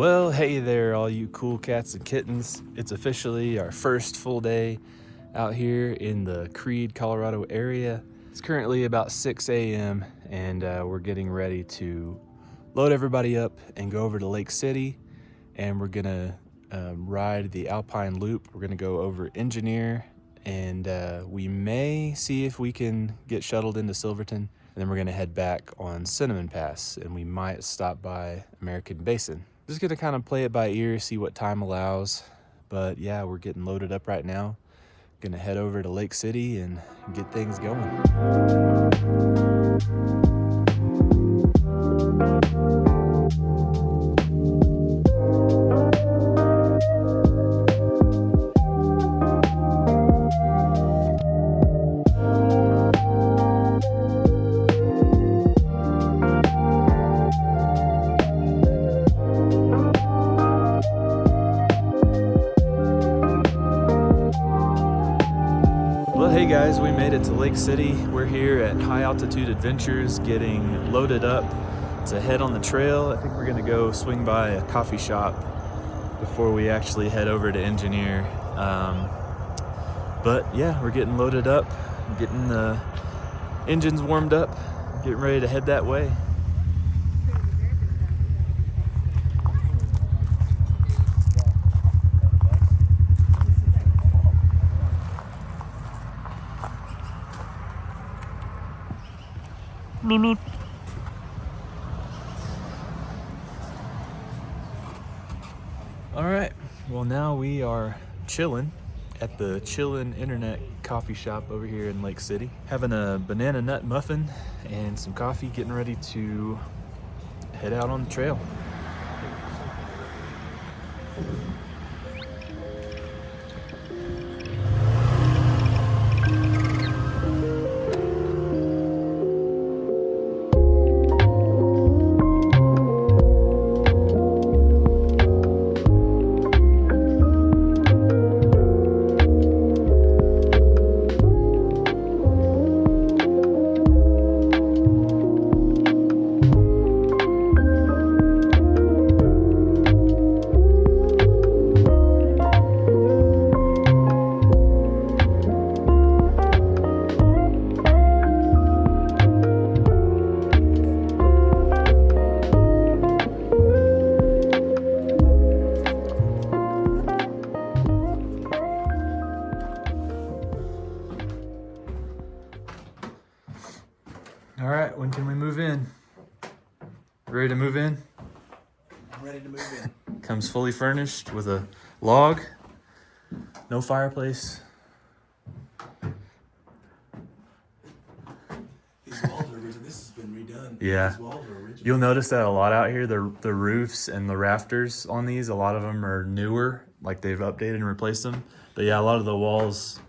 Well, hey there, all you cool cats and kittens. It's officially our first full day out here in the Creede, Colorado area. It's currently about 6 a.m. and we're getting ready to load everybody up and go over to Lake City. And we're gonna ride the Alpine Loop. We're gonna go over Engineer, and we may see if we can get shuttled into Silverton. And then we're gonna head back on Cinnamon Pass, and we might stop by American Basin. Just gonna kind of play it by ear, see what time allows. But yeah, we're getting loaded up right now. Gonna head over to Lake City and get things going. Well, hey guys, we made it to Lake City. We're here at High Altitude Adventures getting loaded up to head on the trail. I think we're gonna go swing by a coffee shop before we actually head over to Engineer. But yeah, we're getting loaded up, getting the engines warmed up, getting ready to head that way. Meep, meep. All right, well now we are chilling at the Chillin' Internet coffee shop over here in Lake City. Having a banana nut muffin and some coffee, getting ready to head out on the trail. All right, when can we move in? Ready to move in? I'm ready to move in. Comes fully furnished with a log, no fireplace. These walls are original. This has been redone. Yeah. These walls are original. You'll notice that a lot out here, the roofs and the rafters on these, a lot of them are newer, like they've updated and replaced them. But yeah, a lot of the walls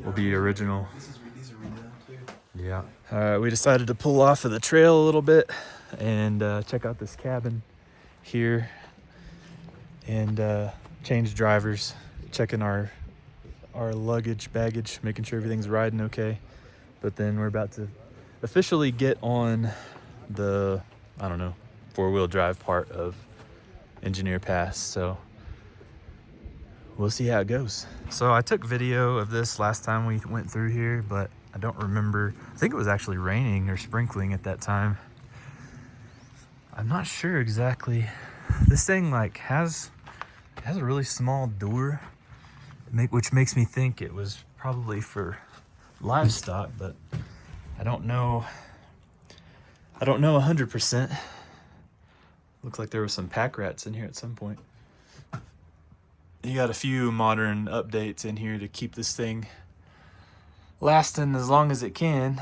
will be original. These are redone too. Yeah. All right, we decided to pull off of the trail a little bit and check out this cabin here and change drivers, checking our luggage, baggage, making sure everything's riding okay. But then we're about to officially get on the, I don't know, four-wheel drive part of Engineer Pass. So we'll see how it goes. So I took video of this last time we went through here, but I don't remember. I think it was actually raining or sprinkling at that time. I'm not sure exactly. This thing like has a really small door, which makes me think it was probably for livestock, but I don't know 100%. Looks like there was some pack rats in here at some point. You got a few modern updates in here to keep this thing lasting as long as it can.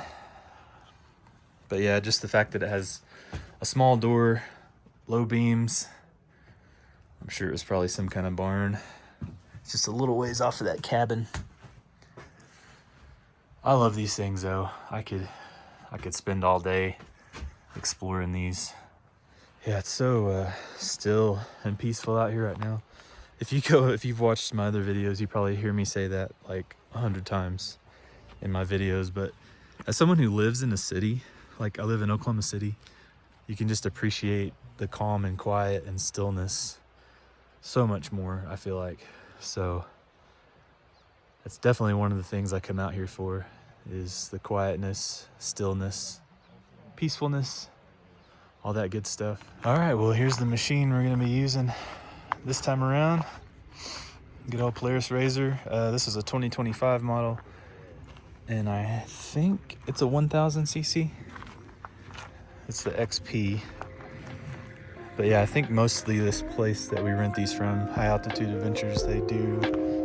But yeah, just the fact that it has a small door, low beams. I'm sure it was probably some kind of barn. It's just a little ways off of that cabin. I love these things though. I could spend all day exploring these. Yeah, it's so still and peaceful out here right now. If you've watched my other videos, you probably hear me say that like 100 times in my videos. But as someone who lives in a city, like I live in Oklahoma City, you can just appreciate the calm and quiet and stillness so much more, I feel like. So that's definitely one of the things I come out here for, is the quietness, stillness, peacefulness, all that good stuff. All right, well, here's the machine we're gonna be using this time around. Good old Polaris RZR. This is a 2025 model, and I think it's a 1000 cc. It's the XP. But yeah, I think mostly this place that we rent these from, High Altitude Adventures, they do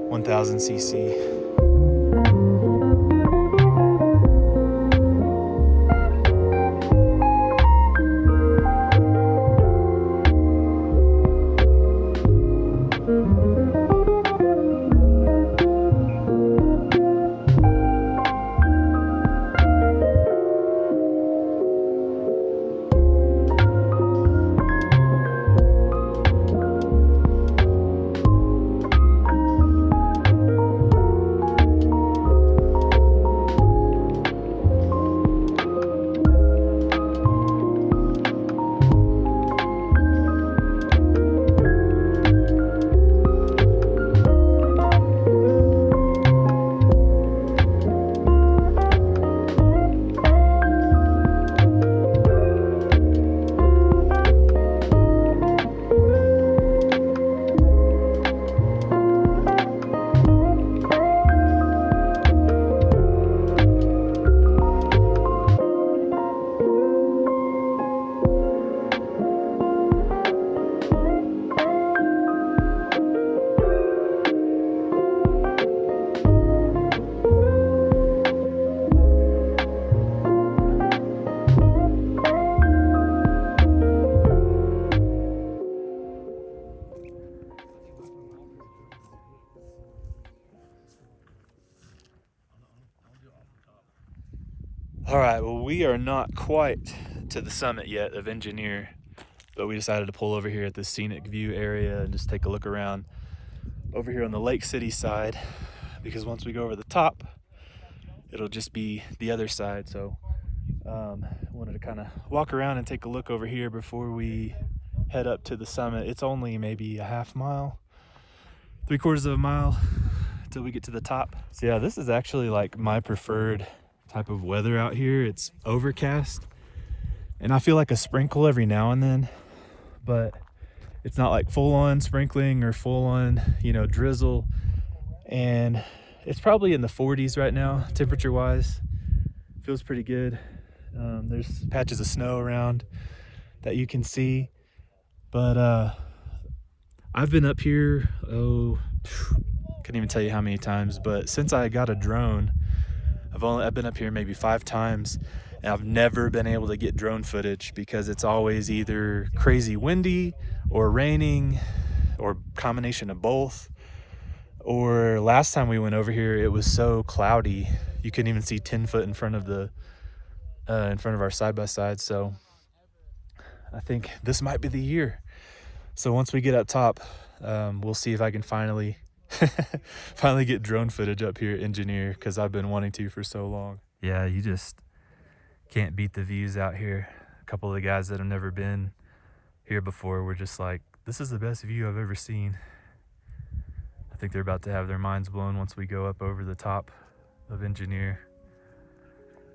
1000 cc. All right, well, we are not quite to the summit yet of Engineer, but we decided to pull over here at this scenic view area and just take a look around over here on the Lake City side, because once we go over the top, it'll just be the other side. So wanted to kind of walk around and take a look over here before we head up to the summit. It's only maybe a half mile, 3/4 of a mile until we get to the top. So yeah, this is actually like my preferred type of weather out here. It's overcast, and I feel like a sprinkle every now and then, but it's not like full on sprinkling or full on, you know, drizzle. And it's probably in the 40s right now, temperature wise. Feels pretty good. There's patches of snow around that you can see, but I've been up here, couldn't even tell you how many times, but since I got a drone, I've been up here maybe 5 times, and I've never been able to get drone footage because it's always either crazy windy or raining or combination of both. Or last time we went over here, it was so cloudy you couldn't even see 10 foot in front of our side-by-side. So I think this might be the year. So once we get up top, we'll see if I can finally get drone footage up here at Engineer, because I've been wanting to for so long. Yeah, you just can't beat the views out here. A couple of the guys that have never been here before were just like, this is the best view I've ever seen. I think they're about to have their minds blown once we go up over the top of Engineer.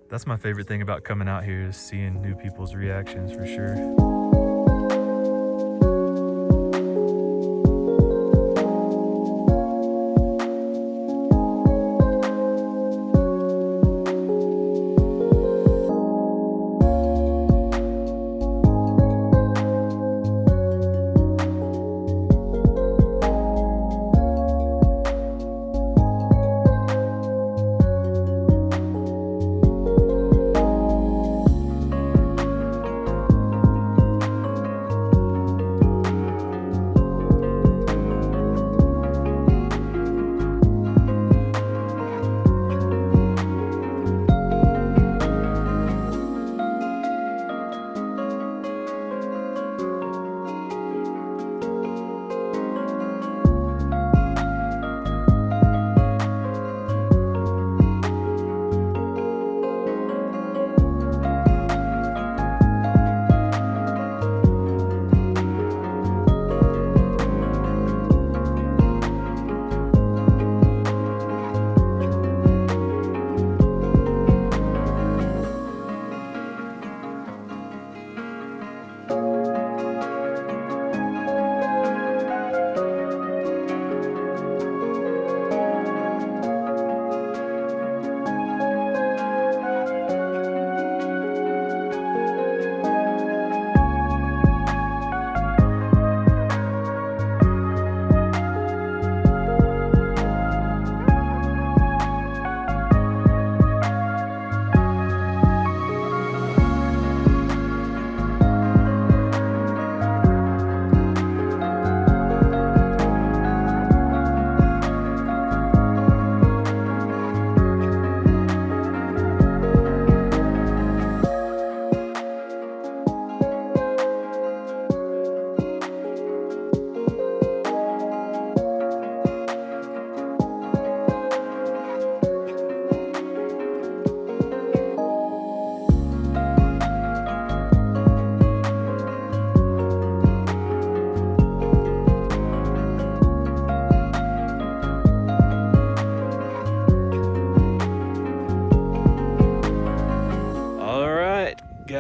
That's my favorite thing about coming out here, is seeing new people's reactions, for sure.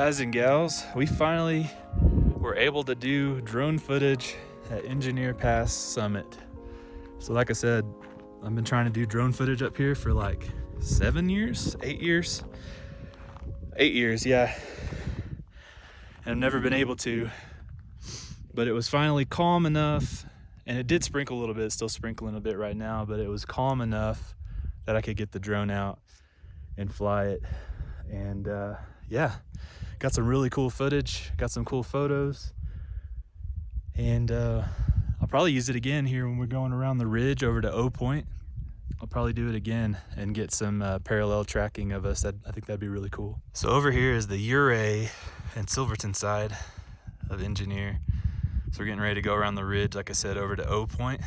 guys and gals, we finally were able to do drone footage at Engineer Pass Summit. So like I said, I've been trying to do drone footage up here for like 7 years, 8 years. 8 years, yeah. And I've never been able to, but it was finally calm enough, and it did sprinkle a little bit. It's still sprinkling a bit right now, but it was calm enough that I could get the drone out and fly it. And yeah, got some really cool footage, got some cool photos, and I'll probably use it again here when we're going around the ridge over to O Point. I'll probably do it again and get some parallel tracking of us. I think that'd be really cool. So over here is the Ouray and Silverton side of Engineer. So we're getting ready to go around the ridge, like I said, over to O Point.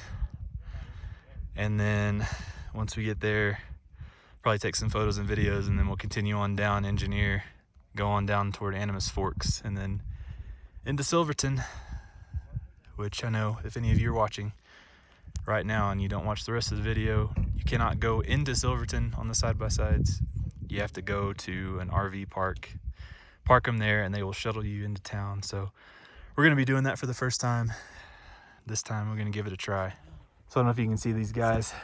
And then once we get there, probably take some photos and videos, and then we'll continue on down Engineer, go on down toward Animas Forks, and then into Silverton, which I know if any of you are watching right now and you don't watch the rest of the video, you cannot go into Silverton on the side-by-sides. You have to go to an RV park, park them there, and they will shuttle you into town. So we're going to be doing that for the first time. This time we're going to give it a try. So I don't know if you can see these guys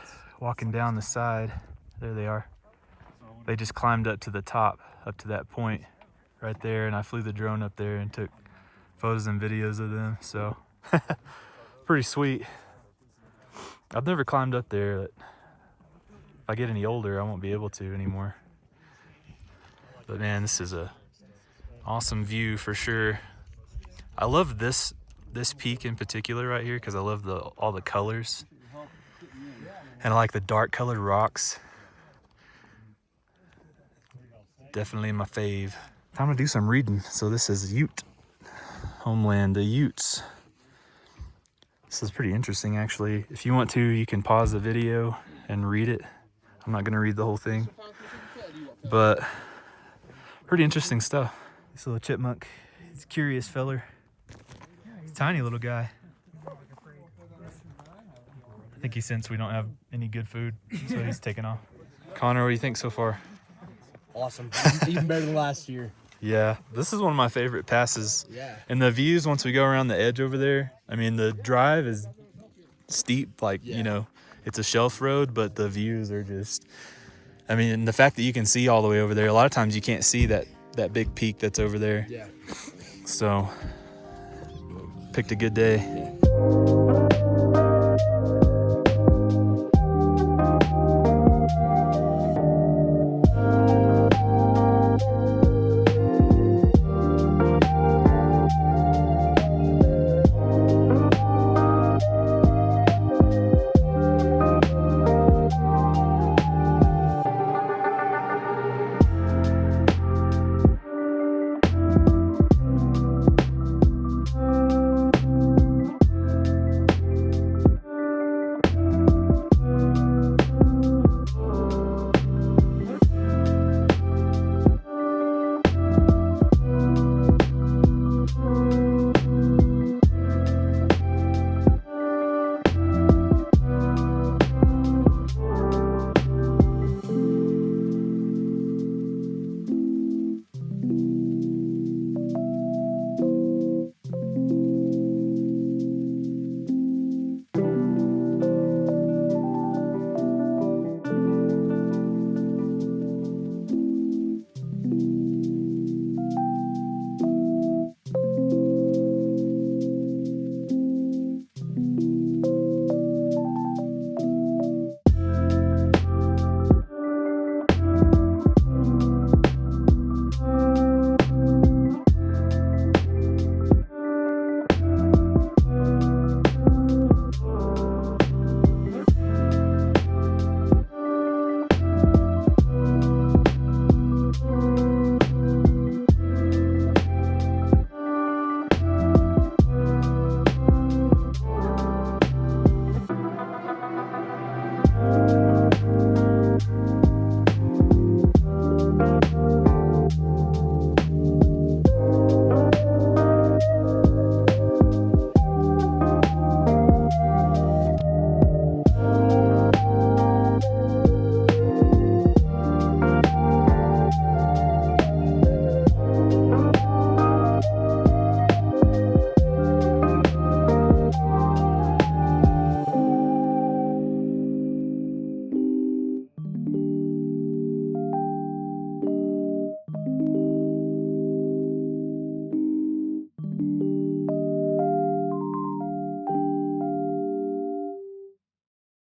walking down the side. There they are. They just climbed up to the top, up to that point right there, and I flew the drone up there and took photos and videos of them. So pretty sweet. I've never climbed up there. If I get any older, I won't be able to anymore. But man, this is a awesome view for sure. I love this peak in particular right here because I love all the colors, and I like the dark colored rocks. Definitely my fave. Time to do some reading. So this is Ute, homeland, the Utes. This is pretty interesting, actually. If you want to, you can pause the video and read it. I'm not gonna read the whole thing, but pretty interesting stuff. This little chipmunk, he's a curious feller. He's a tiny little guy. I think he sensed we don't have any good food, so he's taking off. Connor, what do you think so far? Awesome. Even better than last year. Yeah, this is one of my favorite passes. Yeah. And the views once we go around the edge over there, I mean, the drive is steep, like, you know, it's a shelf road, but the views are just, I mean, and the fact that you can see all the way over there, a lot of times you can't see that big peak that's over there. Yeah. So, picked a good day. Yeah.